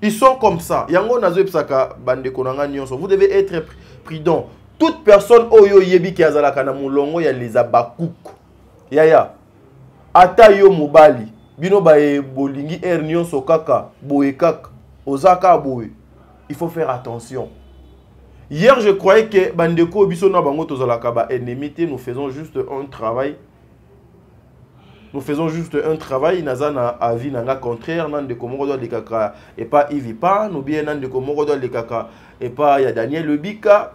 Ils sont comme ça. Yango nazo psaka bande konanga nyonso. Vous devez être prudent. Toute personne oyo yebi ki azalaka na mulongo ya les abakouk. Yaya. Ata yo mobali. Bino ba e bolingi nyonso kaka boye kaka ozaka boye. Il faut faire attention. Hier je croyais que bandeko biso na bango tozalaka ba ennemi, nous faisons juste un travail. Nous faisons juste un travail, nazana avis nanga contraire, nan de komoko do lekaka et pas Ivipa, nous bien nan de komoko do lekaka et pas ya Daniel Lebika.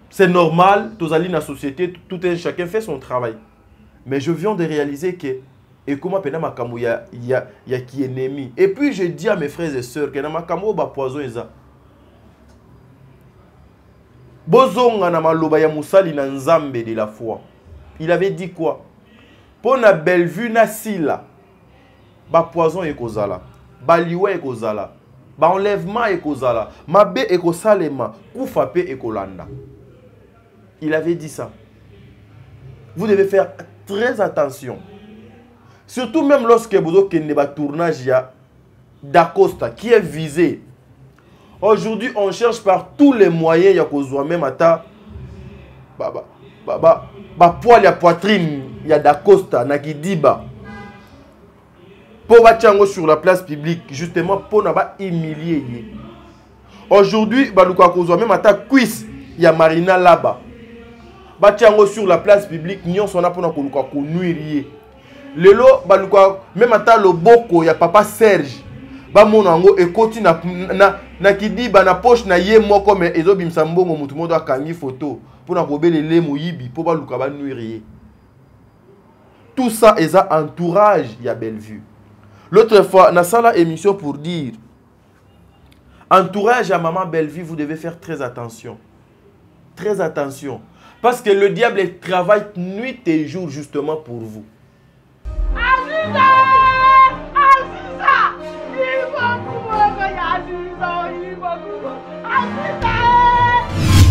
C'est normal, tozali na société, tout un chacun fait son travail. Mais je viens de réaliser que et comment pena makambo ya qui ennemi. Et puis je dis à mes frères et sœurs que na makambo ba poison eza. Bozonga na maloba ya musali na nzambe de la foi. Il avait dit quoi? Pour na Bellevue na sila. Ba poison ekozala. Ba liwe ekozala. Ba enlèvement ekozala. Mabe ekosalema. Kufa pe ekolanda. Il avait dit ça. Vous devez faire très attention. Surtout même lorsque vous avez un tournage d'Acosta qui est visé. Aujourd'hui, on cherche par tous les moyens. Il y a même à poil ya poitrine, il y a d'Acosta, Nakidiba. Pour battre sur la place publique, justement pour ne pas humilier. Aujourd'hui, même à cuisse, il y a Marina là-bas. Battre sur la place publique, nous sommes pour nuire. Lelo, même à le boko, il y a papa Serge. Bamonango et koti na kidiba na poche na ye moko mais ezobim sambongo mutu modo akangi photo pour na kobele le moyibi pour ba luka ba nuirier. Tout ça est un entourage ya Bellevue. L'autre fois na sala émission pour dire entourage à maman Bellevue, vous devez faire très attention. Très attention parce que le diable travaille nuit et jour justement pour vous.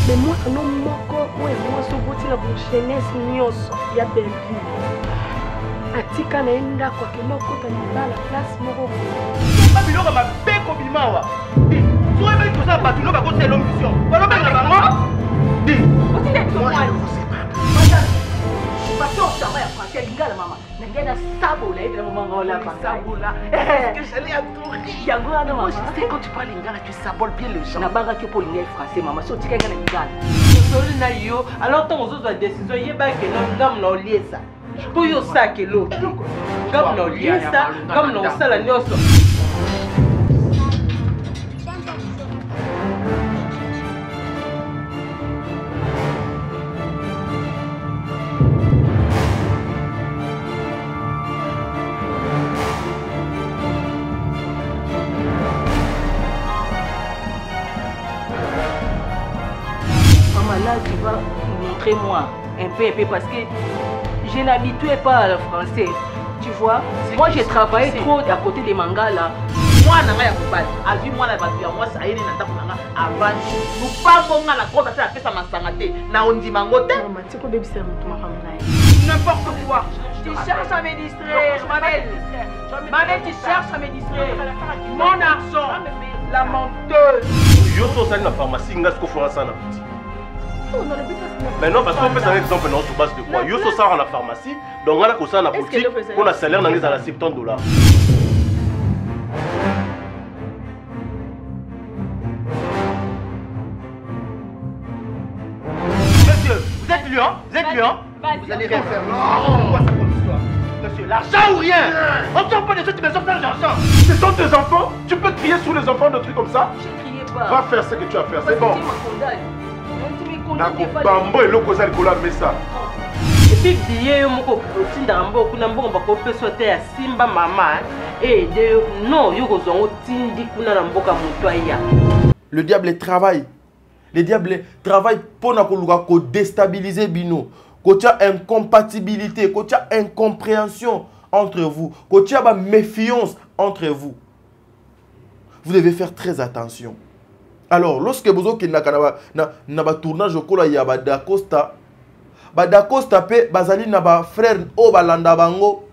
Mais moi, non, moi, ce côté la jeunesse, il y a Bellevue. Atika na enda kwa keno kota ni la place moko. Pas biloko ma beko bimawa. Di, so ebe to sa batulo ba ko telo mission. Ba lo benga bango. Di, o ti de to moi. Bato sama ya français lingala mama. Nangena sabo la ebe mama ngola ba sabo la. Que j'allais à tout. Yango ana mama. Tu sais quand tu parles lingala tu saboles bien les gens. Na banga ke pour lingala français mama. So tika ngana lingala. So na yo, alors ton ozo décision yeba ke non no liesa. Pour yo ça que l'autre comme nos liesta comme nos sala nyoso maman là tu vas montrer moi un peu parce que je n'habituais pas à le français, tu vois. Moi, j'ai travaillé trop à côté des mangas là. Moi, je n'ai pas vu moi la voiture. Moi, ça y est, avant. Nous pas bon à la grosse affaire, ça m'a sangaté. Na on dit mangote. N'importe quoi. Tu cherches à me distraire, ma belle. Ma belle, tu cherches à me distraire. Mon argent, la menteuse. Yo, ça, c'est la pharmacie, il y a ce qu'on fait ça. Mais non, parce qu'on fait un exemple sur base de quoi? Yo, ça à la pharmacie, donc on a ça à la boutique, on a salaire dans les à $70. Monsieur, vous êtes lion? Vous êtes lion? Vous allez rien faire. Non, quoi ça comme histoire? Monsieur, l'argent ou rien? On ne sort pas de cette maison sans l'argent. Ce sont tes enfants? Tu peux crier sur les enfants de trucs comme ça? Je criais pas. Va faire ce que tu as à faire, c'est bon. Nakobambo eloko za likola mesa. Et puis billet moko otinda mbo kuna mbo ba ko peso te ya simba mama et de non yoko zongo tindi kuna na mboka muto aya. Le diable travaille. Le diable travaille pour na déstabiliser bino. Qu'il y a incompatibilité, qu'il y a incompréhension entre vous, qu'il y a méfiance entre vous. Vous devez faire très attention. Alors, lorsque vous avez un tournage au Kola ya Dacosta, Dacosta pe bazali na ba frère o balanda bango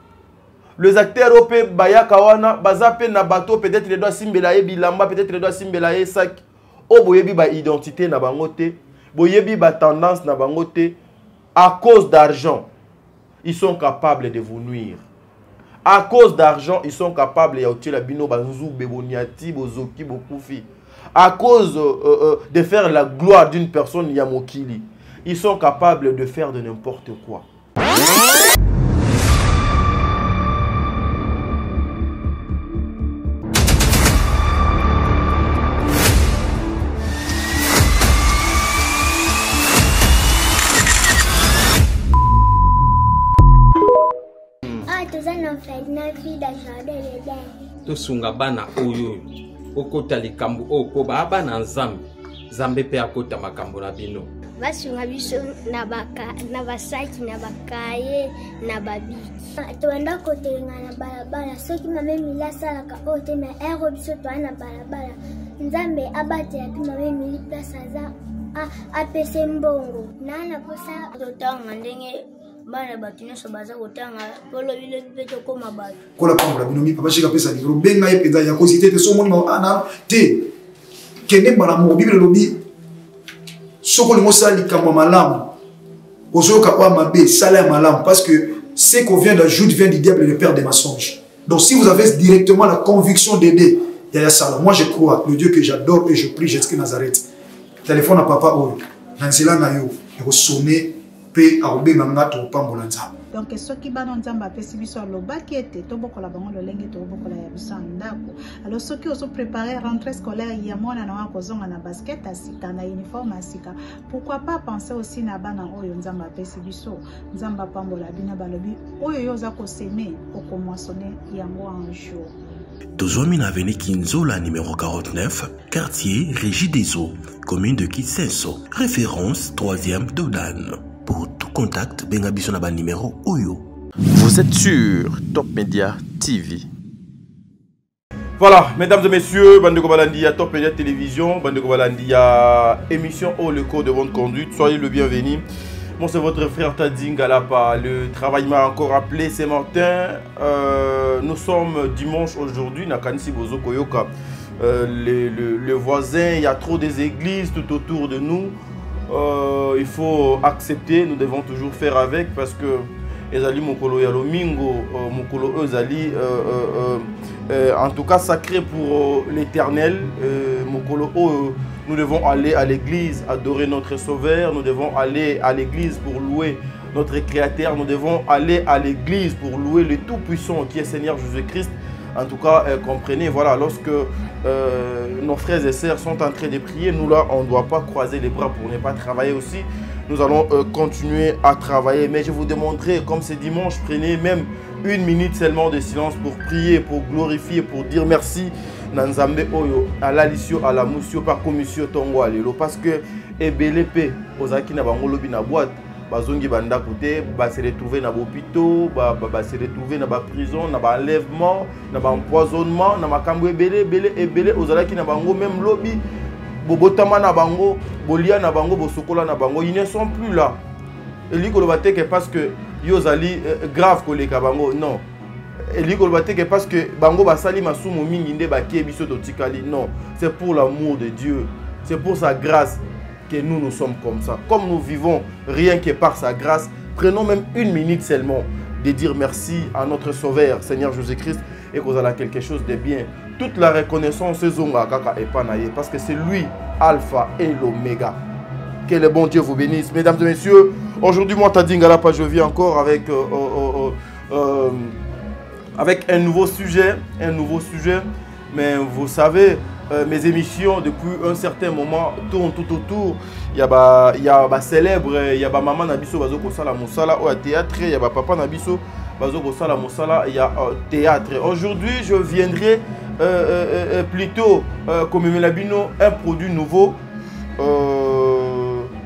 Les acteurs opé baya kawana bazape na bateau peut-être les doit simbelaye bilamba peut-être les doit simbelaye sac o boyebi ba identité na bangote boyebi ba tendance na bangote à cause d'argent ils sont capables de vous nuire. À cause d'argent ils sont capables ya otela bino banzu beboniati bozoki bokufi. À cause de faire la gloire d'une personne yamokili ils sont capables de faire de n'importe quoi. tosunga bana oyo okota likambo oko bana nzambe nzambe pe akota makambo na bino basunga biso na basaki na bakaye na babiki toenda kotelenga na balabala soki mame mili asalaka oyo te na ero biso toa na balabala nzambe abatela mpe mame mili place aza apese mbongo nana posa totanga ndenge bana bato nyonso baza kotanga polobile mpe tokóma bato kola pambola bino mipa bashika pesa libro benga ye mpenza ya kosi te somoni ana te kende mbala moko bibele lobi soko olingi osala likambo ya malamu ozoyoka oya mabe sala ya malamu parce que ce qu'on vient d'ajoute vient du diable et le père des mensonges. Donc si vous avez directement la conviction d'aider Yaya Sala, moi je crois le Dieu que j'adore et je prie Jésus Nazareth téléphone à papa oyo nanzela na yo ekosone pe arobe mangato pambola nzambe. Donc soki bana nzamba pesi biso alobaki ete tobokola bango lolenge tobokola ya biso ndako. Alors soki ozo préparer rentrée scolaire ya mwana na wa kozonga na basket asika na uniforme asika, pourquoi pas penser aussi na bana oyo nzamba pesi biso nzamba pambola bina balobi oyo yoza ko semer okomoissonner yango un jour. Tozomine avenue Kinzola numéro 49, quartier Régie des Eaux, commune de Kitsenso, référence 3e Dodan. Pour tout contact, bengabiso na ba numéro Oyo. Vous êtes sur Top Media TV. Voilà, mesdames et messieurs, Bandeko Balandi à Top Media Télévision, Bandeko Balandi à émission Oh le code de bonne conduite. Soyez le bienvenu. Bon, c'est votre frère Tading Galapa. Le travail m'a encore appelé ce matin. Nous sommes dimanche aujourd'hui, Nakanisi Bozo Koyoka. Le voisin, il y a trop des églises tout autour de nous. Il faut accepter, nous devons toujours faire avec parce que Ezali Mokolo Yalomingo, Mokolo Ezali, en tout cas sacré pour l'éternel. Mokolo, nous devons aller à l'église, adorer notre Sauveur, nous devons aller à l'église pour louer notre Créateur, nous devons aller à l'église pour louer le Tout-Puissant qui est Seigneur Jésus-Christ. En tout cas, comprenez, voilà, lorsque nos frères et sœurs sont en train de prier, nous là, on ne doit pas croiser les bras pour ne pas travailler aussi. Nous allons continuer à travailler. Mais je vous demanderai, comme c'est dimanche, prenez même 1 minute seulement de silence pour prier, pour glorifier, pour dire merci. Nanzambe Oyo, à l'Alicio, à la Moussio, par commission Tongo Alelo. Parce que, Ebelepe, Ozaki na bangolobi na boîte. Bazongi banda kote ba se retrouver na hôpital ba se retrouver na ba prison na ba enlèvement na ba empoisonnement na makambo ebele ozalaki na bango même lobby bobotama na bango bolia na bango bosokola na bango ils ne sont plus là eliko lobate que parce que yozali grave koleka bango non eliko lobate que parce que bango basali masumu mingi nde bakie biso totikali non c'est pour l'amour de Dieu c'est pour sa grâce que nous sommes comme ça. Comme nous vivons rien que par sa grâce, prenons même 1 minute seulement de dire merci à notre Sauveur, Seigneur Jésus-Christ, et qu'on a quelque chose de bien. Toute la reconnaissance est zonga kaka et panaye, parce que c'est lui, Alpha et l'Oméga. Que le bon Dieu vous bénisse. Mesdames et messieurs, aujourd'hui, moi, Tading Galapa, je viens encore avec un nouveau sujet. Mais vous savez, mes émissions depuis un certain moment tournent tout autour. Il y a célèbre, il y a maman Nabiso Bazoko Sala Moussala au théâtre, il y a papa Nabiso Bazoko Sala Moussala, il y a théâtre. Aujourd'hui, je viendrai plutôt comme Melabino, un produit nouveau.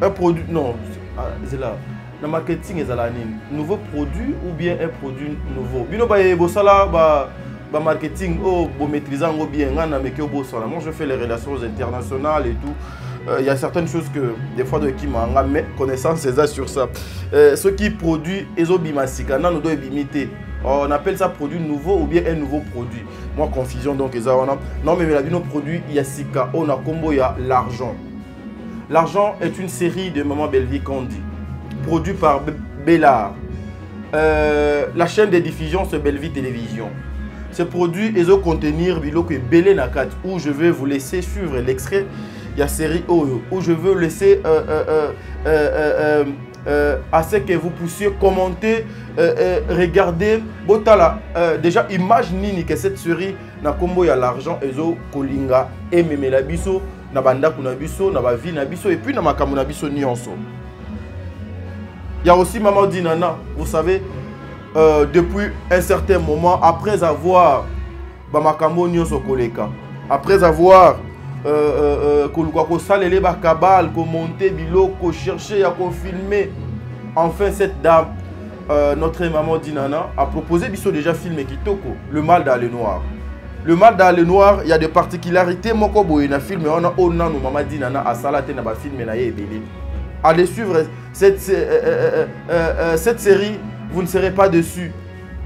Un produit, non, c'est là. Le marketing est à nouveau produit ou bien un produit nouveau. Bino Baye Bosala, marketing, maîtrisant bien, moi je fais les relations internationales et tout. Il y a certaines choses que des fois qui m'ont mais connaissance c'est ça sur ça. Ce qui produit Ezobimasika, nous devons imiter. On appelle ça produit nouveau ou bien un nouveau produit. Moi, confusion donc, non, mais la vie, nos produits, il y a Sika, on a combo, il y a l'argent. L'argent est une série de Maman Belleville qu'on dit, produit par Bellard. La chaîne de diffusion, c'est Belleville Télévision. Ce produit est au contenir Biloko et Belé Nakat, où je vais vous laisser suivre l'extrait. Il y a série Oyo, où je veux laisser à ce que vous puissiez commenter, regarder. Botala, déjà, image nini que cette série na combo ya l'argent ezo kolinga et meme la biso na banda kuna biso na ba vie na biso et puis na makamu na biso nyonso. Il y a aussi Maman Dinana, vous savez, depuis un certain moment, après avoir bamakambo nyonso koleka, après avoir salele ba kabal, ko monter biloko, chercher à filmer. Enfin cette dame, notre Maman Dinana a proposé biso déjà filmer kitoko, Le Mal dans le Noir. Le Mal dans le Noir, il y a des particularités moko boye na film on a ona no Maman Dinana a salate na ba film na yebele. Allez suivre cette série, vous ne serez pas dessus.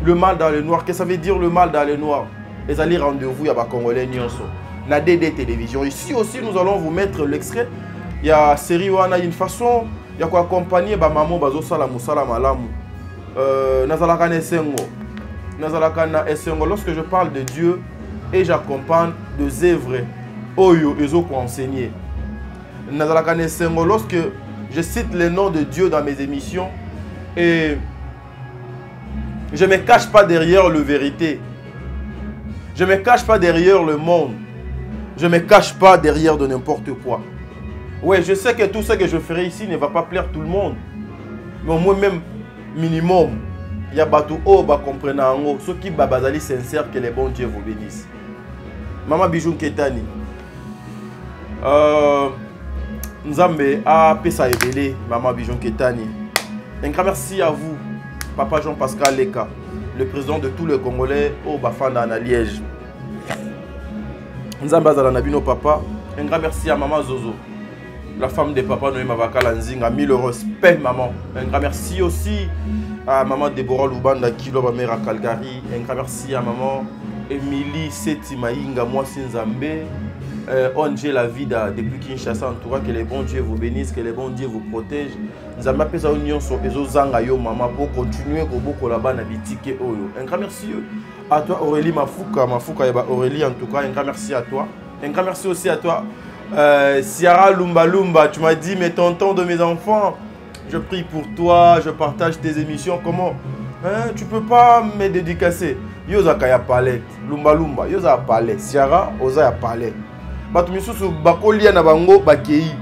Le Mal dans le Noir, qu'est-ce que ça veut dire le Mal dans le Noir? Les allez rendez-vous, il y a Congolais Nyonso. La DD Télévision. Ici aussi, nous allons vous mettre l'extrait. Il y a série où on a une façon, il y a quoi accompagner maman bazo sala musala malamu. Nazalaka na esengo. Nazalaka na esengo. Lorsque je parle de Dieu et j'accompagne des œuvres oyo ezo ko enseigner. Nazalaka na esengo lorsque je cite les noms de Dieu dans mes émissions et je ne me cache pas derrière la vérité. Je ne me cache pas derrière le monde. Je ne me cache pas derrière de n'importe quoi. Oui, je sais que tout ce que je ferai ici ne va pas plaire tout le monde. Mais au moins même, minimum, il y a bateau oh, bah comprenant ceux qui babazali sincère que les bons Dieu vous bénissent. Maman Bijou Ketani. Nzambe a pesa ebele Maman Bijou Ketani. Un grand merci à vous, Papa Jean-Pascal Leka, le président de tous les Congolais au Bafanda à Liège. Nzambe azala nabino papa. Un grand merci à Maman Zozo, la femme de Papa Noé Mavakala Nzinga. 1000 respect maman. Un grand merci aussi à Maman Deborah Lubanda Kilo Bamère à Calgary. Un grand merci à Maman Émilie Seti Maïnga Mwasi Nzambe. Onge la vida depuis Kinshasa, en tout cas que les bons dieux vous bénissent, que les bons dieux vous protègent. Nous avons appelé ça union sur les zanga yo maman pour continuer au boko là-bas na bitike oyo. Un grand merci à toi Aurélie Mafuka yaba Aurélie en tout cas un grand merci à toi. Un grand merci aussi à toi Ciara Lumba Lumba, tu m'as dit mais tonton de mes enfants, je prie pour toi, je partage tes émissions. Comment tu peux pas me dédicacer. Yoza kaya palette, Lumba Lumba, yoza palette, Ciara oza ya palette. Bato misusu bakolia na bango bakei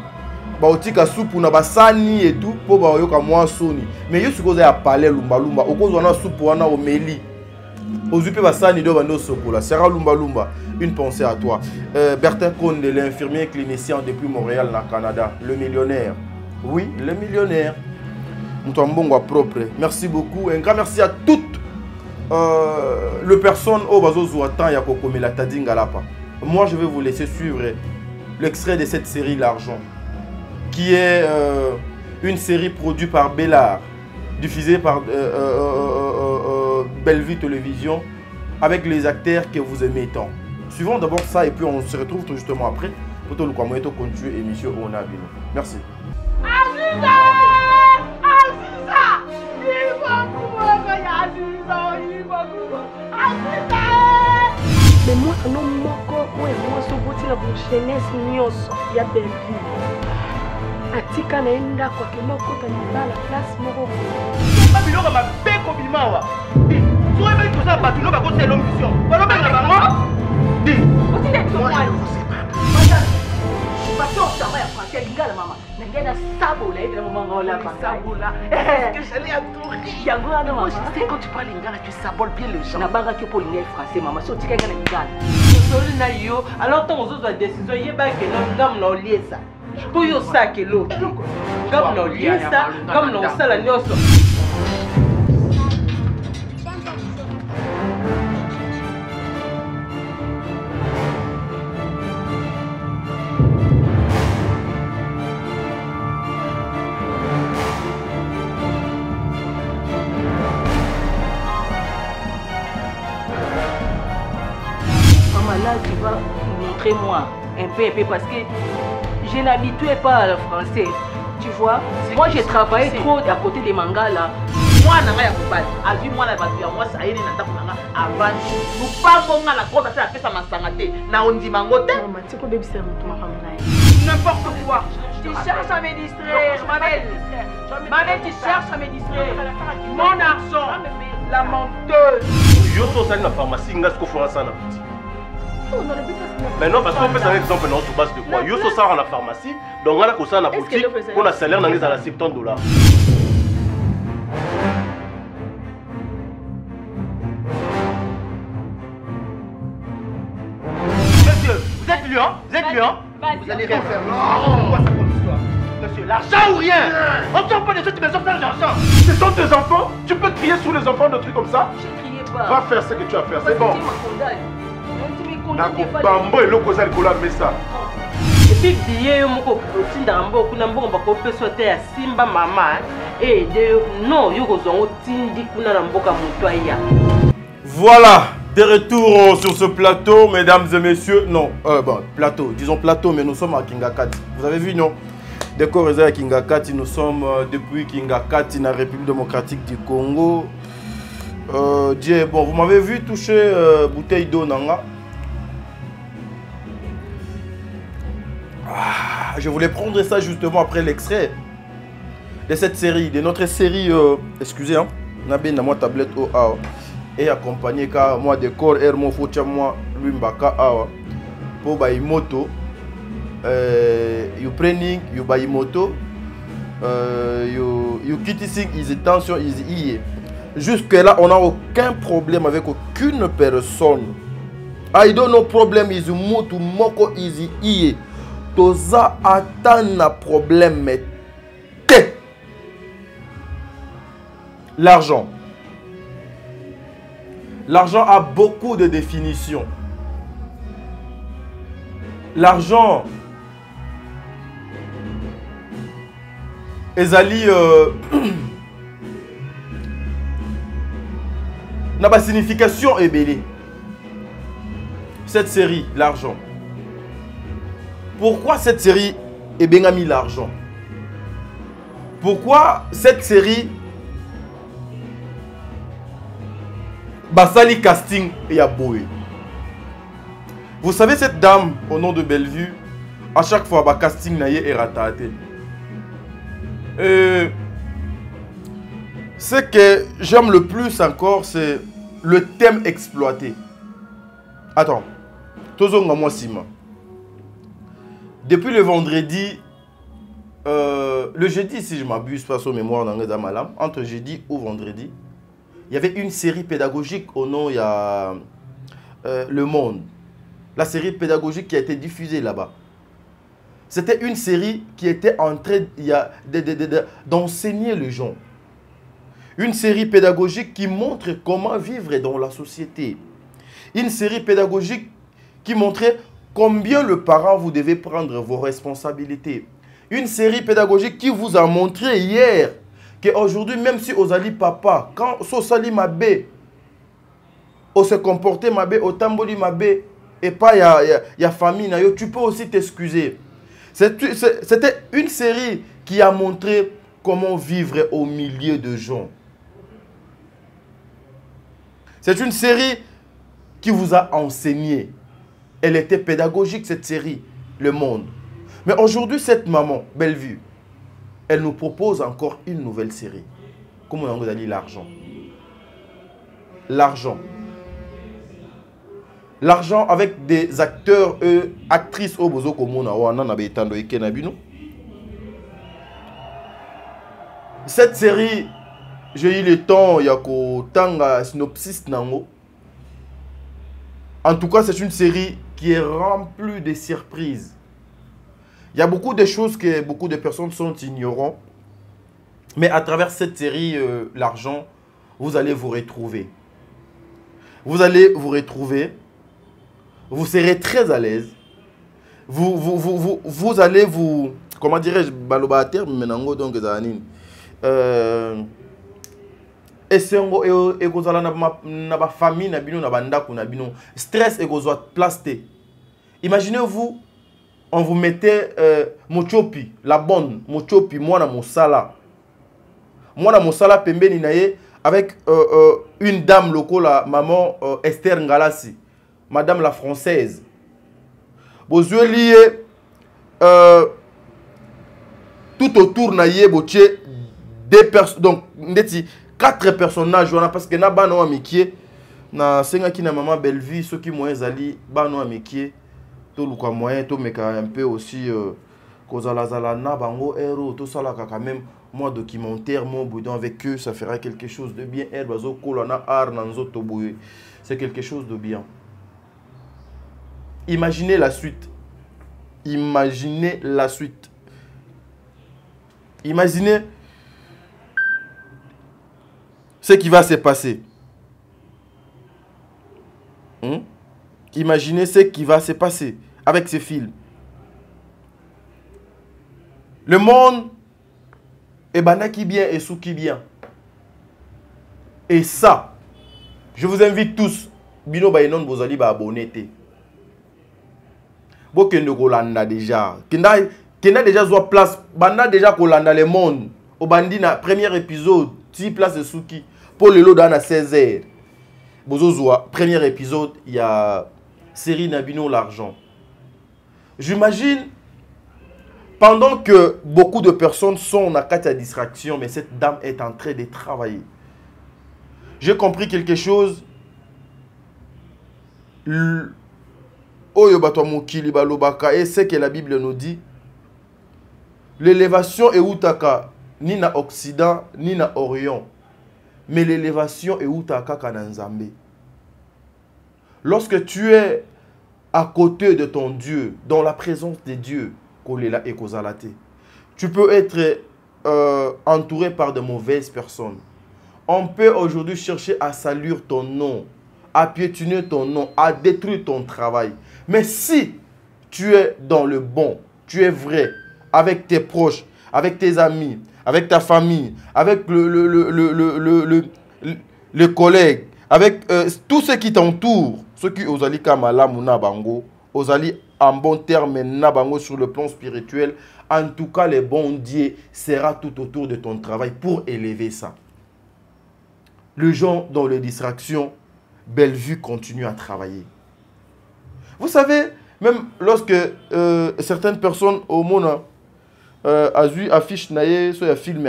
baotika supu na basani et tout po bayoka mwa soni mais yo sikoza ya palais Lumba Lumba okozwa na supu wana omeli ozupe basani do bando sokola. Sera Lumba Lumba, une pensée à toi. Bertin Konde, l'infirmier clinicien depuis Montréal na Canada, le millionnaire. Oui, le millionnaire. Mutambongo propre. Merci beaucoup. Un grand merci à toutes les personnes au bazo zuatan ya kokomela tadinga lapa. Moi, je vais vous laisser suivre l'extrait de cette série L'Argent, qui est une série produite par Bellard, diffusée par Belleville Télévision, avec les acteurs que vous aimez tant. Suivons d'abord ça et puis on se retrouve tout justement après pour tout le continuer l'émission au Nabino. Merci. Mais moi, non, moi, ce bout la jeunesse nyonso ya Belleville. Atika naenda kwa kiloko tanibala la place moko. Pas biloko mabe ko bimawa. Tu es même tout ça pas tu n'as pas côté l'ambition. Voilà ben la maman. Dis. Aussi d'être moi. Madame. Bato ça va français lingala mama. Nangena sabo la ile mama ngola pa sabo la. Que j'allais à tout. Yango ana mama. C'est quand tu parles lingala tu saboles bien les gens. Na banga que pour lingala français mama. So tika ngana lingala. Soli na yo. Alors ton ozo za décision yeba que non ngam na oliesa. Pour yo ça que l'autre. Ngam na oliesa, ngam na sala nyoso. Maman, là, tu vas montrer moi un peu, parce que je n'habituais pas au français. Tu vois, moi j'ai travaillé trop à côté des mangas là. Moi, je n'ai pas vu moi la batterie, moi ça y est, avant. Nous pas bon à la grosse affaire, ça m'a sangaté. Na on dit mangote. Maman, tu peux baby c'est mon n'importe quoi. Tu cherches à me distraire, ma belle. Ma belle, tu cherches à me distraire. Mon argent, la menteuse. Yo so sali na pharmacie, ngas ko fera ça na petit. Mais non, parce qu'on fait un exemple sur base de quoi? Yo so ça à la pharmacie, donc on a ko ça na boutique, on a salaire dans les $70. Monsieur, vous êtes lion? Vous êtes lion? Vous allez rien faire. Non, ça comme histoire. Monsieur, l'argent ou rien? On ne sort pas des autres maisons faire l'argent. Ce sont tes enfants? Tu peux crier sur les enfants de trucs comme ça? Je criais pas. Va faire ce que tu as fait, c'est bon. Bambo et l'eau causal cola mais ça. Et puis billet moko otinda mboku na mbongo bako peso te ya simba mama et de non yo kozongo tindi kuna na mboka muto ya. Voilà, de retour sur ce plateau, mesdames et messieurs. Non, bon, plateau, disons plateau, mais nous sommes à Kingakati. Vous avez vu, non? Décor à Kingakati, nous sommes depuis Kingakati, dans la République démocratique du Congo. Bon, vous m'avez vu toucher bouteille d'eau, nanga. Je voulais prendre ça justement après l'extrait de cette série, de notre série, excusez, hein, Nabe na moi tablette OA et accompagné car moi décor Hermo Focha moi Lumbaka awa pour Baimoto, you training, you Baimoto, you kitissing is attention is iye. Jusque là on n'a aucun problème avec aucune personne. I don't know problem is moto moko is iye. Toza atana problème te. L'argent. L'argent a beaucoup de définitions. L'argent ezali n'a pas signification ebele. Cette série, l'argent. Pourquoi cette série est bien mis l'argent? Pourquoi cette série Basali casting et à Boé? Vous savez, cette dame au nom de Bellevue, à chaque fois, le casting est raté. Ce que j'aime le plus encore, c'est le thème exploité. Attends, Tozonga moi Sima. Depuis le vendredi, le jeudi, si je m'abuse, pas sur mémoire dans Malam, entre jeudi ou vendredi, il y avait une série pédagogique au nom, il y a Le Monde. La série pédagogique qui a été diffusée là-bas. C'était une série qui était en train d'enseigner les gens. Une série pédagogique qui montre comment vivre dans la société. Une série pédagogique qui montrait combien le parent vous devez prendre vos responsabilités. Une série pédagogique qui vous a montré hier qu'aujourd'hui, même si Osali papa, quand Sosali Mabé, on se comportait Mabé, au tamboli Mabé, et pas y a famille, tu peux aussi t'excuser. C'était une série qui a montré comment vivre au milieu de gens. C'est une série qui vous a enseigné. Elle était pédagogique, cette série, Le Monde. Mais aujourd'hui, cette maman, Bellevue, elle nous propose encore une nouvelle série. Comment on a dit l'argent? L'argent. L'argent avec des acteurs, actrices au bozo komona wana na betando ikenabino. Cette série, j'ai eu le temps yako tanga synopsis nango. En tout cas, c'est une série qui est remplie de surprises. Il y a beaucoup de choses que beaucoup de personnes sont ignorantes. Mais à travers cette série, l'argent, vous allez vous retrouver. Vous allez vous retrouver. Vous serez très à l'aise. Vous allez vous... Comment dirais-je? esengo ekozala na ba famille na bino na bandako na bino stress ekozwa place te. Imaginez-vous, on vous mettait mochopi la bonne mochopi mwana mosala pembeni na ye avec une dame lokola maman Esther Ngalasi, madame la française. Bozwe lié tout autour na ye botie deux personnes, donc ndeti 4 personnages parce que na bano amikie na senga ki na maman Belleville ceux qui moyen zali bano amikie to luka moyen to meka un peu aussi kozala zala na bango héros tout ça là quand même moi documentaire mon boudon avec eux ça fera quelque chose de bien er bazo kolana art na nzoto boye c'est quelque chose de bien. Imaginez la suite. Imaginez la suite. Imaginez ce qui va se passer. Imaginez ce qui va se passer avec ces films. Le monde est banaki bien et souki bien. Et ça, je vous invite tous, bino bayenon bozali ba abonné te. Bokende kolanda déjà. Kenda déjà soit place, banda déjà kolanda le monde. Au bandi na premier épisode, 10 places de souki. Pour le lot dans à 16h. Bozozoa, premier épisode, il y a série Nabino l'argent. J'imagine, pendant que beaucoup de personnes sont en cas de distraction, mais cette dame est en train de travailler. J'ai compris quelque chose. Et c'est que la Bible nous dit. L'élévation est outaka, ni na Occident, ni na Orient. Mais l'élévation est outaka kananzambe. Lorsque tu es à côté de ton Dieu, dans la présence de Dieu, tu peux être entouré par de mauvaises personnes. On peut aujourd'hui chercher à salir ton nom, à piétiner ton nom, à détruire ton travail. Mais si tu es dans le bon, tu es vrai, avec tes proches, avec tes amis, avec ta famille, avec le collègue, avec tous ceux qui t'entourent, ceux qui osali kamala muna bango, osali en bon terme na bango sur le plan spirituel, en tout cas le bon Dieu sera tout autour de ton travail pour élever ça. Les gens dans les distractions, Bellevue continue à travailler. Vous savez, même lorsque certaines personnes au monde affichent naïe sur un film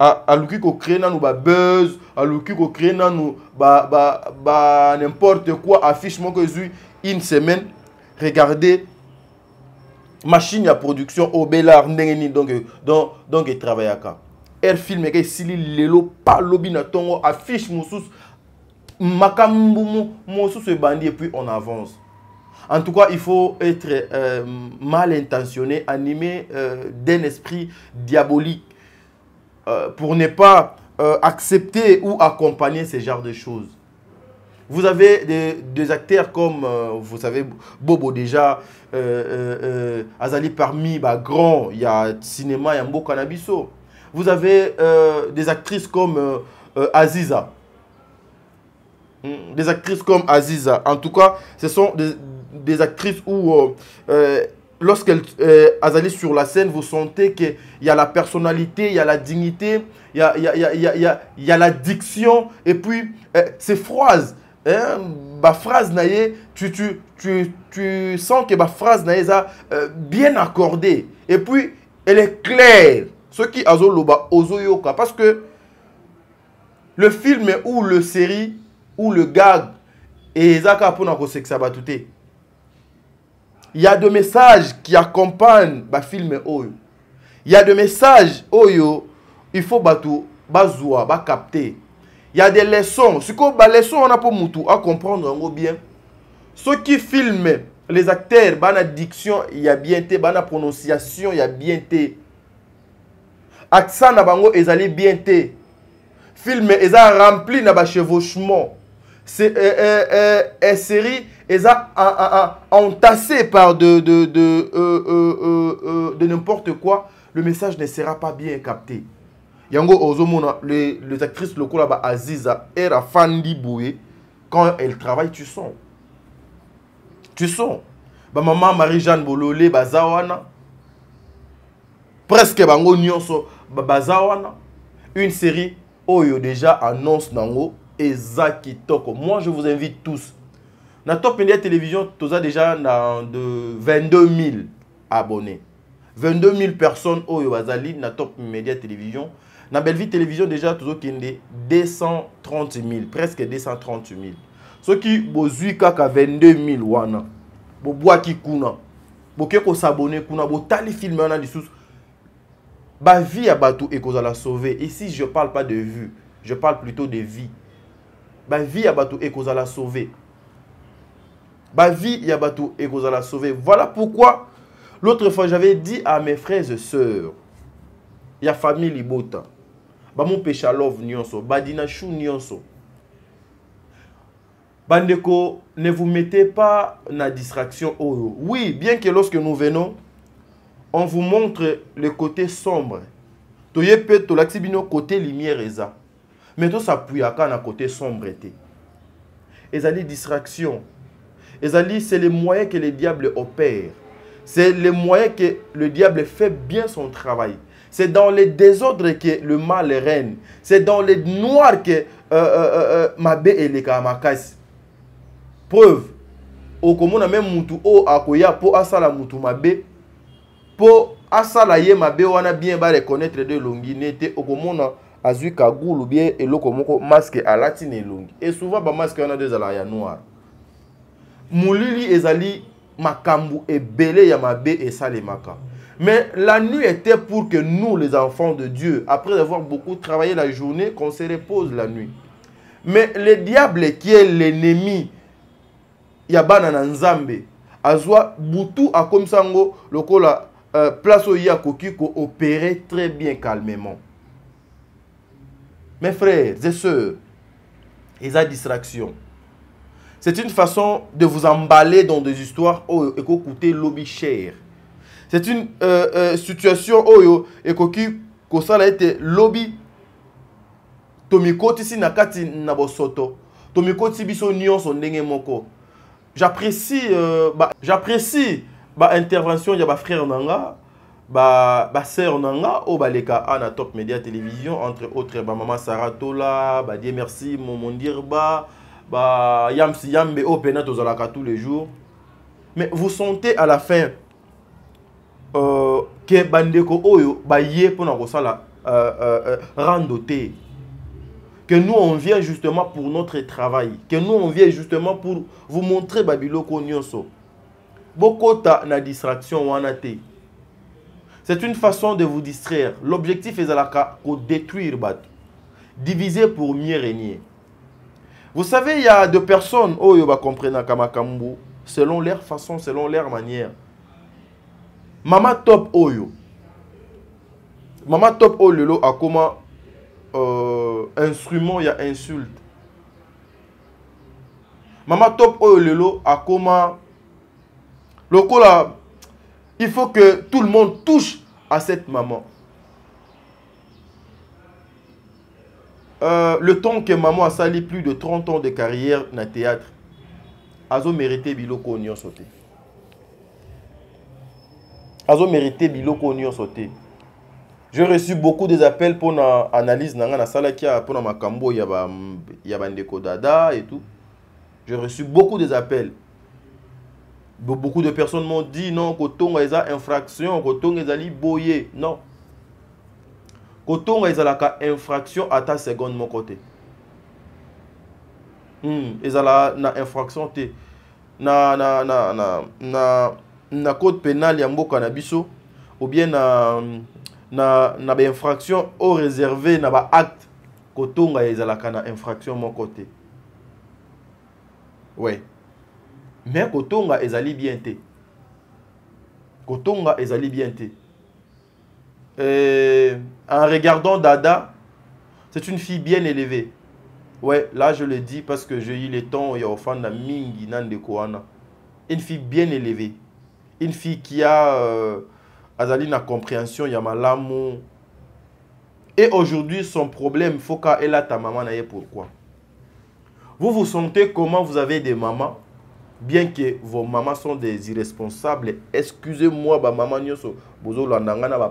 à l'ouki ko créer na nous ba buzz, à l'ouki ko créer na nous ba n'importe quoi affiche mon que une semaine. Regardez machine à production au Bellar ndengeni donc il travaille à elle filme que si lelo pas lobby na tongo affiche moussous makambu moussous se bandit et puis on avance. En tout cas, il faut être mal intentionné, animé d'un esprit diabolique pour ne pas accepter ou accompagner ce genre de choses. Vous avez des acteurs comme, vous savez, Bobo déjà, Azali parmi grand, il y a cinéma, il y a Mbo Cannabiso. Vous avez des actrices comme Aziza. Des actrices comme Aziza. En tout cas, ce sont des actrices où, lorsqu'elles Azali sur la scène, vous sentez qu'il y a la personnalité, il y a la dignité, il y a la diction, et puis ces phrases. Ma phrase naïe, tu sens que ma phrase naïe bien accordée. Et puis, elle est claire. Ce qui azoloba ozoyoka. Parce que le film ou le série ou le gag, et il y a des messages qui accompagnent le film. Il y a des messages il faut capter. Il y a des leçons. Ce que les leçons on a pour Moutou à comprendre bien. Ceux qui filment les acteurs, la diction, il y a bien été, la prononciation, il y a bien été. Accent na bango ezali bien été. Film eza rempli na ba chevauchement. C'est série eza entassé par de n'importe quoi. Le message ne sera pas bien capté. Yango ozomona les actrices locales là Aziza et Rafandi Boué quand elles travaillent tu sens. Tu sens. Ba maman Marie-Jeanne Bololé bazawana presque bango nyonso bazawana une série oyo déjà annonce nango eza kitoko. Moi je vous invite tous. Na Top Media Télévision toza déjà de 22 000 abonnés. 22 000 personnes oyo bazali na Top Media Télévision. Na Belleville Télévision déjà tozo kende 230 000, presque 230 000. Ce qui bozui kaka 22 000 wana. Bo boaki kuna. Bo keko s'abonner kuna, bo tali film wana dissous. Ba vie à batou et la sauver. Ici je parle pas de vue, je parle plutôt de vie. Ba vie à batou et la sauver. Ba vie ya batou et la sauver. Voilà pourquoi l'autre fois j'avais dit à mes frères et sœurs, ya famille libota. Ba mon péchalov nyonso, badina chou nyonso. Bandeko, ne vous mettez pas na distraction. Oh, oui, bien que lorsque nous venons, on vous montre le côté sombre. Toye peut to l'axibino côté lumière eza. Mais tout s'appuie à quand côté sombre était. Ezali distraction. Ezali c'est le moyen que le diable opère. C'est le moyen que le diable fait bien son travail. C'est dans les désordres que le mal règne. C'est dans les noirs que Mabé et les Kamakas. Preuve. Au commun même mutu o akoya po asala mutu Mabé. Po asala ye Mabé wana bien ba reconnaître de longi nete au commun azui kagoul ou bien eloko moko masque à latine longi. Et souvent ba masque wana des ala ya noir. Moulili ezali makambu et belé ya Mabé et salemaka. Mais la nuit était pour que nous, les enfants de Dieu, après avoir beaucoup travaillé la journée, qu'on se repose la nuit. Mais le diable qui est l'ennemi, Yabana Nzambe, Azwa Boutou a comme sango, le kola place au Yakoki ko opérer très bien calmement. Mes frères et sœurs, ils ont distraction. C'est une façon de vous emballer dans des histoires et qui coûtent lobby cher. C'est une situation oyo ekoki kosala ete lobby tomikoti si nakati na bosoto tomikoti biso nyonso ndenge moko. J'apprécie intervention ya ba frère nanga ba sœur nanga o baleka na Top Media Télévision entre autres ba maman Saratola ba Dieu merci mon dirba ba yamsi yambe o pena tozalaka tous les jours. Mais vous sentez à la fin que bandeko oyo ba yé pour na kosala randoté, que nous on vient justement pour notre travail, que nous on vient justement pour vous montrer babiloko nyonso bokota na distraction wana te. C'est une façon de vous distraire. L'objectif est de détruire bat, diviser pour mieux régner. Vous savez, il y a des personnes oyo ba comprendre kamakambu selon leur façon, selon leur manière. Mama Top Oyo. Mama Top Oyo a comment instrument il y a insulte. Mama Top Oyo a comment le là, il faut que tout le monde touche à cette maman. Le temps que maman a sali plus de 30 ans de carrière dans le théâtre, azo mérité biloko nyon sauté. Azo mérité biloko nyon sauté. J'ai reçu beaucoup des appels pour une analyse na sala kia pour ma kambo yaba ndeko dada et tout. J'ai reçu beaucoup des appels. Beaucoup de personnes m'ont dit non, kotonga eza infraction, kotonga ezali boye. Non. Kotonga ezalaka infraction à ta seconde mon côté. Ezala na infraction te. Na code pénal ya mboka na biso ou bien na infraction au réservé na ba acte kotonga ezalaka na infraction mon côté. Ouais. Mais kotonga ezali bien te. Kotonga ezali bien te. En regardant Dada, c'est une fille bien élevée. Ouais, là je le dis parce que j'ai eu le temps il y a au fond de mingi nande koana. Une fille bien élevée. Une fille qui a azali na compréhension ya malamu, Et aujourd'hui, son problème, il faut qu'elle a ta maman. Pourquoi? Vous vous sentez comment vous avez des mamans, bien que vos mamans sont des irresponsables. Excusez-moi, maman nyoso,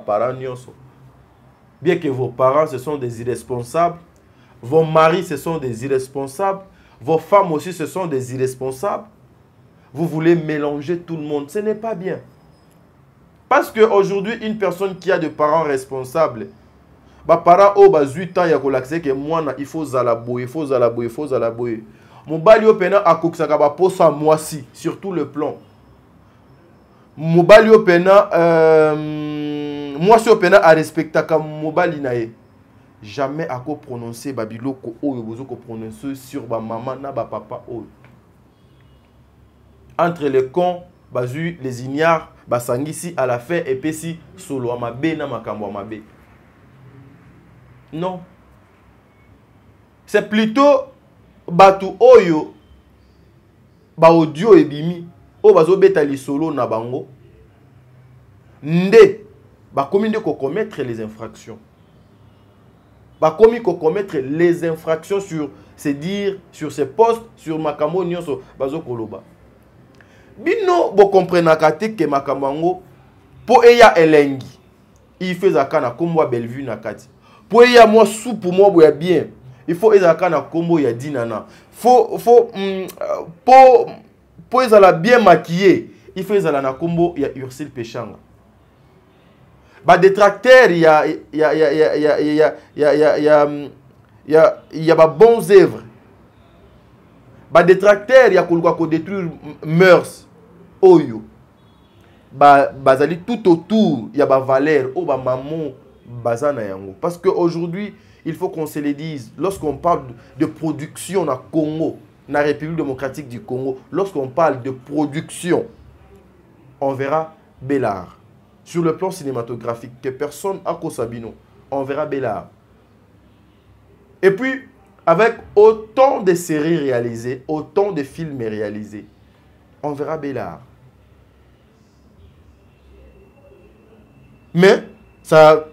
parents nyoso. Bien que vos parents, ce sont des irresponsables. Vos maris, ce sont des irresponsables. Vos femmes aussi, ce sont des irresponsables. Vous voulez mélanger tout le monde. Ce n'est pas bien. Parce qu'aujourd'hui, une personne qui a des parents responsables, parents au 8 ans, il y a que moi, il faut zalaboyer, il faut zalaboyer, il faut zalaboyer. Mon bali au pena a koksaka ba posa moi si, sur tout le plan. Mon bali au pena, moi si au pena a respecté comme mon bali nae. Jamais à quoi prononcer babiloko o yobozo ko prononcer sur ba maman na ba papa o. Entre les cons, bazu les ignares, basangisi à la fin et pesi solo amabe na makambo amabe. Non. C'est plutôt batu oyo ba audio ebimi o bazo betali solo na bango nde ba komi de ko commettre les infractions. Ba komi ko commettre les infractions sur c'est dire sur ces postes sur makambo nyonso bazo koloba. Bino bo comprenaka te ke makambo po eya elengi. Il fait zakana komwa Bellevue na kati. Po eya moi soupe moi boya bien. Il faut ezakana kombo ya dinana. Faut ezala bien maquillé. Il faut ezala na kombo ya Ursule Péchanga. Ba détracteur il y a ba bons œuvres. Ba détracteur il y a ko détruire mœurs oyo. Bazali tout autour il y a ba valeur o ba maman bazana yango parce que aujourd'hui il faut qu'on se le dise, lorsqu'on parle de production dans Congo, dans la République démocratique du Congo, lorsqu'on parle de production, on verra Bellard. Sur le plan cinématographique, que personne a Sabino, on verra Bellard. Et puis, avec autant de séries réalisées, autant de films réalisés, on verra Bellard. Mais, ça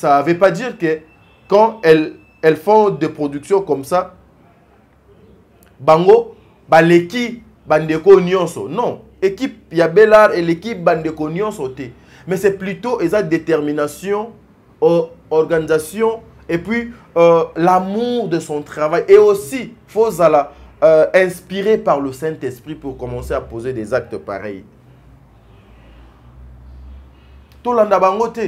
ne veut pas dire que quand elles font des productions comme ça, bango, l'équipe bandeko nyonso. Non, équipe ya Bellard et l'équipe bandeko nyonso te. Mais c'est plutôt esa détermination, organisation et puis l'amour de son travail. Et aussi, faut inspiré par le Saint-Esprit pour commencer à poser des actes pareils. Tout l'anda bango te.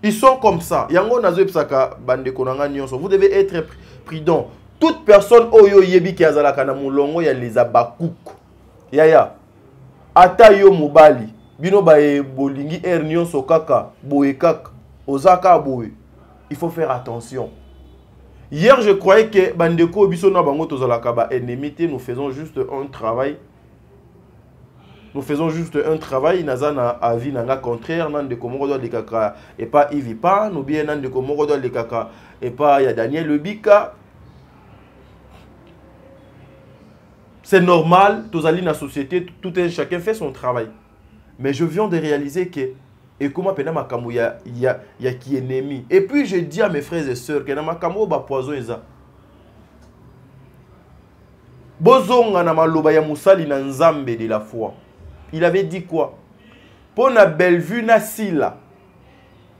Ils sont comme ça. Yango nazo epsaka bande konanga nyonso. Vous devez être prudent. Toute personne oyo yebi ki azalaka na mulongo ya les abakuku. Yaya. Ata yo mobali. Bino ba e bolingi er nyonso kaka boye kaka. Ozaka boye. Il faut faire attention. Hier je croyais que bandeko biso na bango tozalaka ba ennemi te, nous faisons juste un travail. Nous faisons juste un travail, nazana avis nanga contraire, nan de komoro doit les kaka et pas Yves Pan, ou bien nan de komoro doit les kaka et pas ya Daniel Lebika. C'est normal, tous allés dans la société, tout un chacun fait son travail. Mais je viens de réaliser que et comment pena makambo ya qui est ennemi. Et puis je dis à mes frères et sœurs que na makambo ba poison eza. Bozonga na maloba ya musali na nzambe de la foi. Il avait dit quoi? Pour na Bellevue na sila,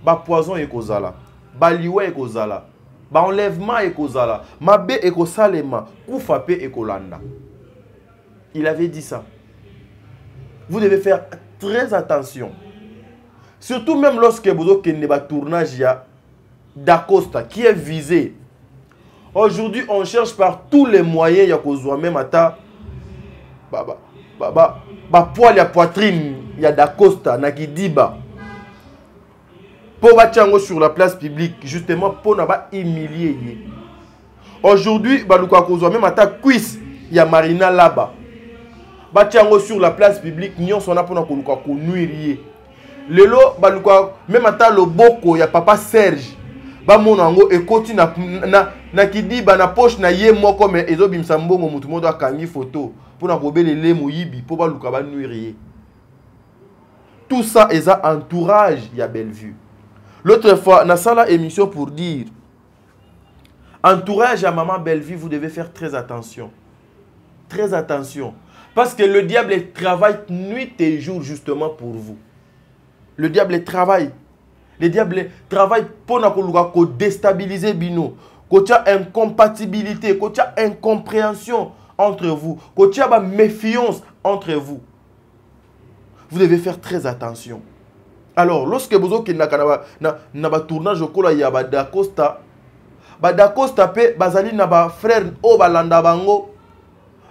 ba poison ekozala, ba liwa ekozala, ba enlèvement ekozala, mabe ekosalema, kufa pe ekolanda. Il avait dit ça. Vous devez faire très attention. Surtout même lorsque vous avez un tournage d'Acosta qui est visé. Aujourd'hui, on cherche par tous les moyens, il y a même à poil ya poitrine, il y a d'Acosta, Nakidiba. Pour battre sur la place publique, justement, pour ne pas humilier. Aujourd'hui, même à cuisse, il y a Marina là-bas. Battre sur la place publique, nous sommes pour nuire. Lelo, même à le boko, il y a papa Serge. Bamonango ekoti na kidiba na poche na ye moko mais ezobim sambongo mutu modo akangi photo pour na kobele le moyibi pour ba luka ba nuire. Tout ça est un entourage ya Bellevue. L'autre fois, na sala émission pour dire entourage à maman Bellevue, vous devez faire très attention. Très attention. Parce que le diable travaille nuit et jour justement pour vous. Le diable travaille. Le diable travaille pour nous déstabiliser bino. Qu'il y a incompatibilité, qu'il y a incompréhension entre vous, qu'il y a méfiance entre vous. Vous devez faire très attention. Alors, lorsque vous avez un tournage au cours de Dacosta, Dacosta pe bazali na frère o balanda bango.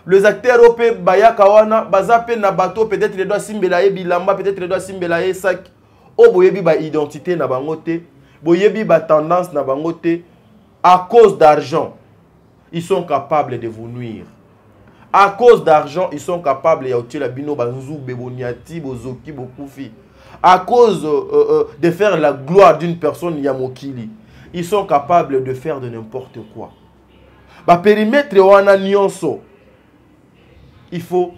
Les acteurs au pe bayakawana bazape na bateau peut-être les doigts simbelaye bilamba peut-être les doigts simbelaye sac. O boyebi ba identité na bango te, boyebi ba tendance na bango te. À cause d'argent, ils sont capables de vous nuire. À cause d'argent, ils sont capables à cause de faire la gloire d'une personne Yamokili, ils sont capables de faire de n'importe quoi. Ba périmètre wana nyonso, il faut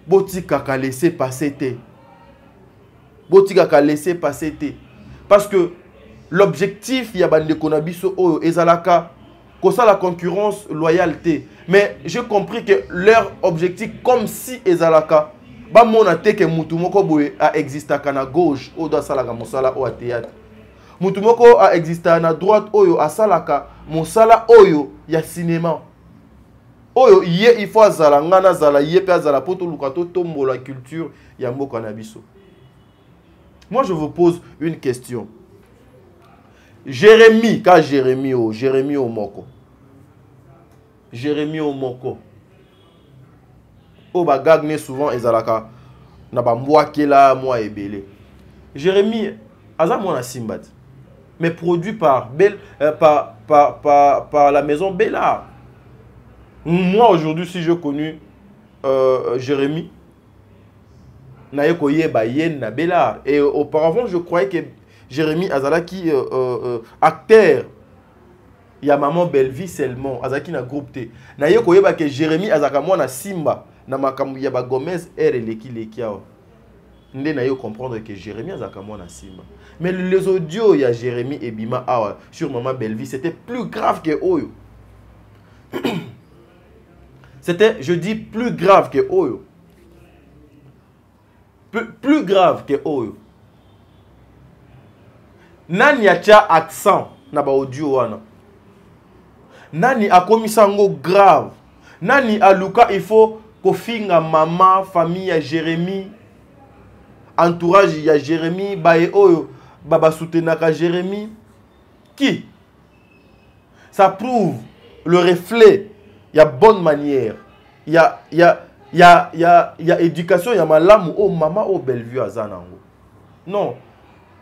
botika laisser passer te. Botika laisser passer te. Parce que l'objectif, il y a bande konabiso oyo ezalaka kosa la concurrence loyauté. Mais j'ai compris que leur objectif, comme si ezalaka, ba mona te ke mutu moko boye a existaka na gauche o do salaka mosala o a théâtre. Mutu moko a existaka na droite oyo a salaka mosala oyo ya cinéma. Oyo ye il faut azala ngana zala ye pe azala poto lukato tombo la culture ya mboka na biso. Moi je vous pose une question. Jérémie, quand Jérémie au moko. Jérémie au moko. O bagagne souvent ezalaka na ba mwakela moi ebele. Jérémie aza mona simbat. Mais produit par par la maison Bella. Moi aujourd'hui si je connu Jérémie na yeko yeba yen na Bella et auparavant je croyais que Jérémie Azalaki, acteur, il y a maman Bellevue seulement, Azaki na groupe T. Na yeko yeba que Jérémie Azaka na Simba, na makamu yaba Gomez leki yao. Nde na yo comprendre que Jérémie Azaka na Simba. Mais les audios, il y a Jérémie et Bima Awa sur maman Bellevue, c'était plus grave que Oyo. C'était, je dis, plus grave que Oyo. Plus grave que Oyo. Nani acha accent na ba audio wana. Nani akomisango grave. Nani aluka il faut kofinga maman, famille ya Jérémie, entourage ya Jérémie, bae oyo baba soutenaka Jérémie. Qui? Ça prouve le reflet. Il y a bonne manière. Il y a éducation, il y a malamu oh maman oh Bellevue azanango. Non.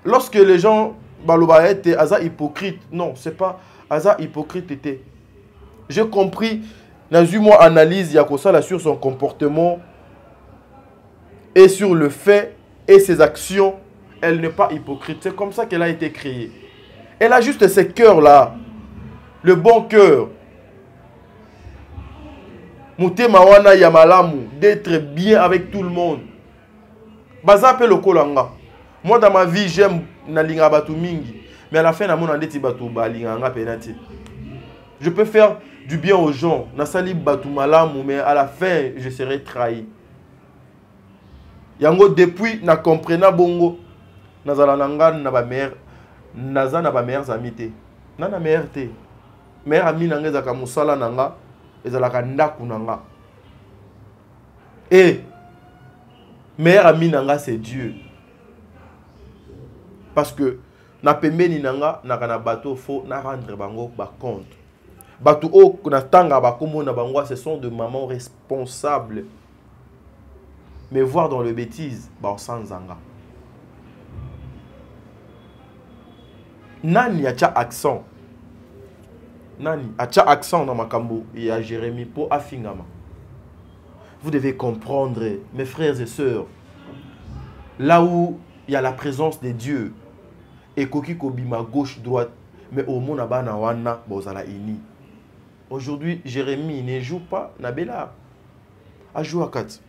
Lorsque les gens Baloba était Aza hypocrite. Non, c'est pas Aza hypocrite était. J'ai compris. Moi analyse Yakosala sur son comportement et sur le fait et ses actions. Elle n'est pas hypocrite. C'est comme ça qu'elle a été créée. Elle a juste ce cœur-là. Le bon cœur. Mutema wana yamalamu. D'être bien avec tout le monde. Baza pe lokolanga. Moi, dans ma vie, j'aime nalinga batu mingi. Mais à la fin, na mon andeti batu balinganga penati. Je peux faire du bien aux gens. Na sali batu malamu, mais à la fin, je serai trahi. Yango depuis na comprena bongo. Nazala nanga na ba mère, naza na ba mères amité. Nana mère te. Mère ami nanga zaka musala nanga, ezalaka ndaku nanga. Et mère ami nanga c'est Dieu. Parce que na pembeni nanga na kana bateau faut na rendre bango ba compte. Bateau o na tanga ba kombo na bango ce sont de mamans responsables. Mais voir dans le bêtise ba sans zanga. Nani acha accent. Nani acha accent dans makambo et à Jérémie pour afingama. Vous devez comprendre mes frères et sœurs. Là où il y a la présence de Dieu. Et koki kobima gauche droite mais au monde na wana bozala ini. Aujourd'hui Jérémie ne joue pas na Bella. A joué à 4.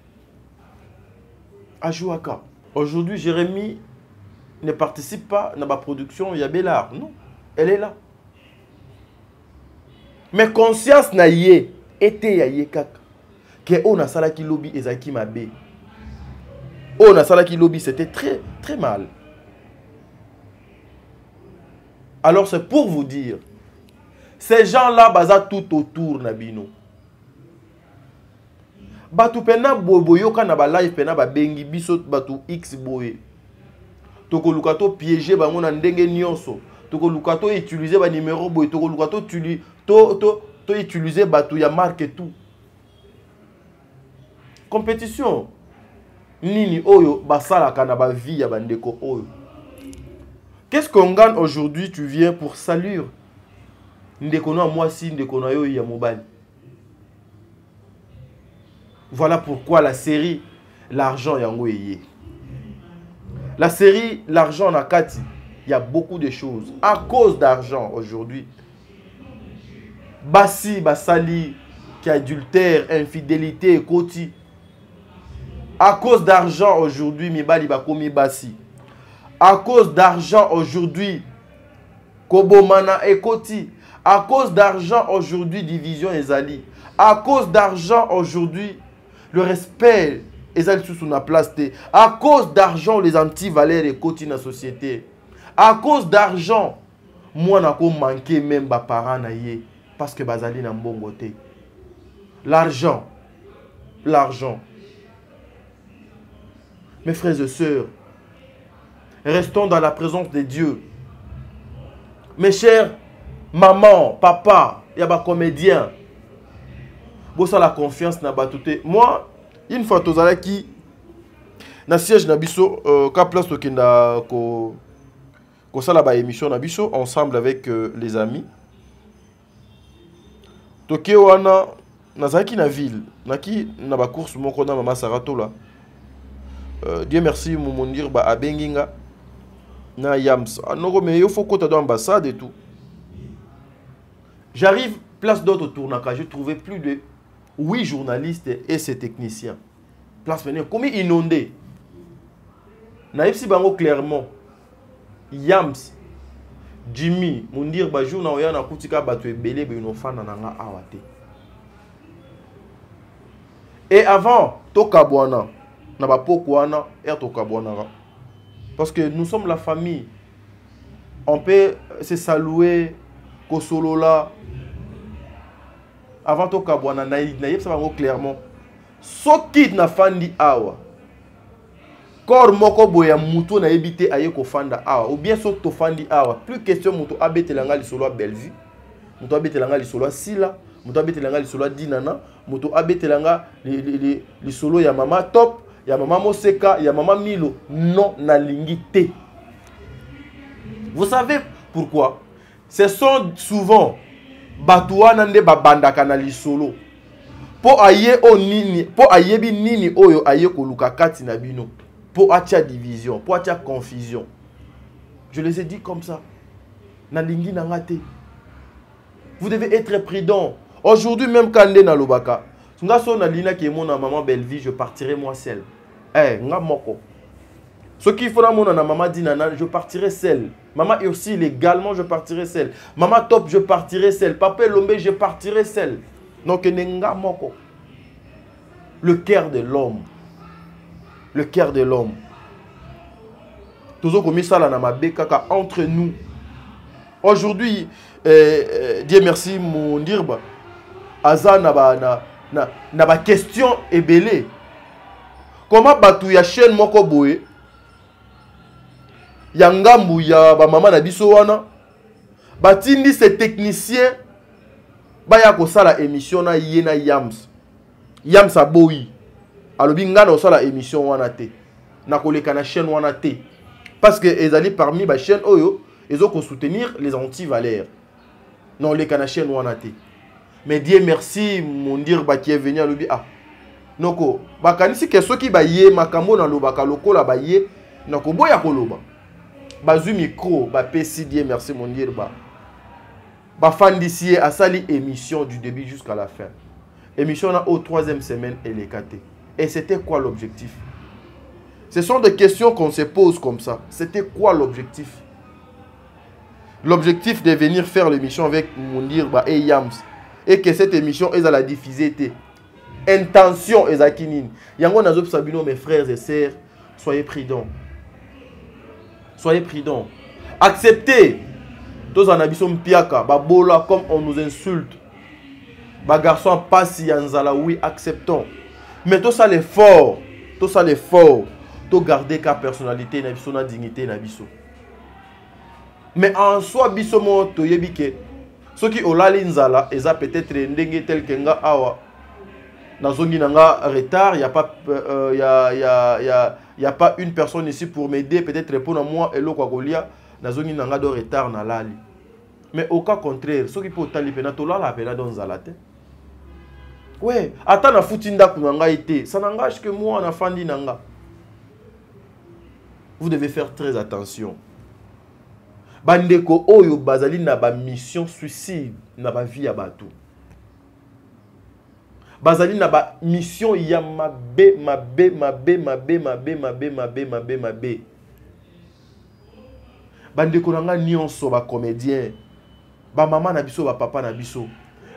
A joué à 4. Aujourd'hui Jérémie ne participe pas à la production ya Bellard. Non, elle est là. Mais conscience na yé était ya yé kaka. Que on a sala ki lobby ezaki mabe. On a sala ki lobby c'était très très mal. Alors c'est pour vous dire, ces gens-là baza tout autour nabino. Batu pena boyoka na ba live pena ba bengi biso batu X boye. Toko lukato piéger bango na ndenge nyonso. Toko lukato utiliser ba numéro boye, toko lukato to utiliser batu ya marque et tout. Compétition nini oyo basala kana ba vie ya bandeko oyo. Qu'est-ce qu'on gagne aujourd'hui? Tu viens pour saluer. Ndekono moi si ndekono yo ya mobile. Voilà pourquoi la série L'argent yango yé. La série L'argent na kati, il y a beaucoup de choses. À cause d'argent aujourd'hui. Basi, basali, qui adultère, infidélité, koti. À cause d'argent aujourd'hui, mibali bakomi basi. À cause d'argent aujourd'hui, Kobomana et Koti. À cause d'argent aujourd'hui, division ezali. À cause d'argent aujourd'hui, le respect ezali sous la place. À cause d'argent, les anti-valeurs et Koti dans la société. À cause d'argent, moi nako manqué même ba parents na ye parce que bazali na mbongo te. L'argent, l'argent. Mes frères et sœurs, restons dans la présence de Dieu. Mes chers maman, papa, il y a des comédiens. Vous avez la confiance na batute. Moi, une fois que qui na siège na biso ka place to kenda ko sala ba émission na biso ensemble avec les amis. Toke wana nazaki na ville, naki na ba course moko na mama Sarato là. Dieu merci mon dire ba abenginga na yams. Non mais il faut que tu aies ambassade et tout. J'arrive place d'autres tournaka, j'ai trouvé plus de 8 journalistes et ces techniciens. Place venue comme inondé. Naïf si bango clairement. Yams Jimmy mon dire ba jour na oya na kutika batu ebele be no fana na nga awate. Et avant tokabwana na ba pokwana et tokabwana. Parce que nous sommes la famille. On peut se saluer Kosolola. Avant tout kabwana naïf ça va clairement. Soki na fandi awa. Kor moko boya muto na ebité aye ko fanda awa ou bien so to fandi awa. Plus question muto abetelanga lisolo Bellevue. Muto abetelanga lisolo Sila, muto abetelanga lisolo Dinana, muto abetelanga lisolo ya mama Top. Il y a maman Moseka, il y a maman Milo. Non, na lingité. Vous savez pourquoi? Ce sont souvent Batouana nde babanda kanali solo. Po aye o nini, po aye bi nini oyo aye ko luka kati na bino. Po atia division, po atia confusion. Je les ai dit comme ça. Na lingi na ngate. Vous devez être prudent. Aujourd'hui même quand na lobaka. Nga so na lina ki mon maman Bellevue, je partirai moi seul. Nga moko. Ce qu'il faut na mon maman Dinana, je partirai seul. Maman Ursule également, je partirai seul. Maman Top, je partirai seul. Papa Lombe, je partirai seul. Donc nga moko. Le cœur de l'homme. Le cœur de l'homme. Toujours comme ça là na mabe kaka entre nous. Aujourd'hui, Dieu merci mon dirba. Aza na ba question ebele. Comment batu ya chaîne moko boye? Ya ngambu ya ba mama na biso wana. Batindi ces techniciens baya ko sala émission na yena Yams. Yams aboyi. Alobi ngana osala émission wana te. Na koleka na chaîne wana te. Parce que ezali parmi ba chaîne oyo ezo ko soutenir les anti-valeurs. Non les kana chaîne wana te. Mais Dieu merci mon dire ba qui est venu à l'obi ah noko bakanisi ke soki ba ye makambo na lobaka lokola ba ye nako boya koloba bazu micro ba pesi Dieu merci mon dire ba fandisier a sali émission du début jusqu'à la fin. Émission na au 3e semaine elle est catée. Et c'était quoi l'objectif? Ce sont des questions qu'on se pose comme ça. C'était quoi l'objectif? L'objectif de venir faire l'émission avec Moundir et Yams. Et que cette émission est à la diffuser. Intention est à Kinine. Yango Nazop Sabino, mes frères et sœurs, soyez prudents. Soyez prudents. Acceptez. Tous en abyssom piaka, babola comme on nous insulte. Ba garçon passe yanzala, oui, acceptons. Mais tout ça l'effort, tout garder ka personnalité, na biso na dignité na biso. Mais en soi biso mo to yebike. Ce qui olali nzala, eza peut-être ndenge tel que nga awa. Nazongi nanga retard, il y a pas y a pas une personne ici pour m'aider, peut-être répondre à moi et l'autre kolia. Nazongi nanga do retard na lali. Mais au cas contraire, ceux qui peuvent tali pena to la pena dans zalate. Ouais, attends na futinda kunanga été, ça n'engage que moi na fandi nanga. Vous devez faire très attention. Bandeko oyo bazali na ba mission suicide na ba vie ya bato. Bazali na ba mission ya mabe. Bandeko nanga nyonso ba comédien. Ba maman na biso ba papa na biso.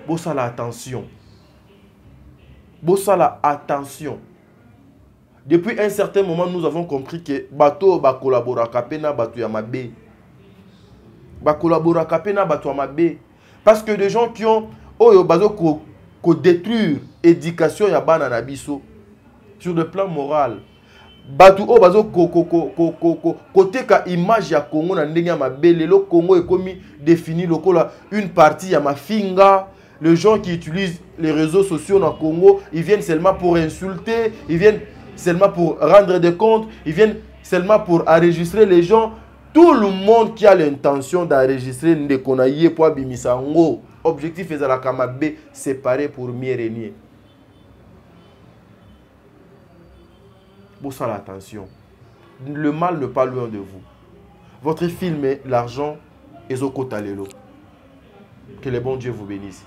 Bosala attention. Bosala attention. Depuis un certain moment, nous avons compris que bateau ba collabora kapena bato ya mabe. Ba collabora kapena bato ya mabe. Parce que des gens qui ont oyo bazo ko détruire éducation ya bana na biso sur le plan moral. Bato o bazo côté ka image ya Congo na ndenge ya mabe. Le Congo est comme défini lokola une partie ya mafinga. Les gens qui utilisent les réseaux sociaux dans le Congo, ils viennent seulement pour insulter, ils viennent seulement pour rendre des comptes, ils viennent seulement pour enregistrer les gens. Tout le monde qui a l'intention d'enregistrer Ndekonaye pour Bimisango, objectif est à la Kamabe séparé pour mieux régner. Bon, ça l'attention. Le mal n'est pas loin de vous. Votre film est l'argent et Zoko Talelo. Que le bon Dieu vous bénisse.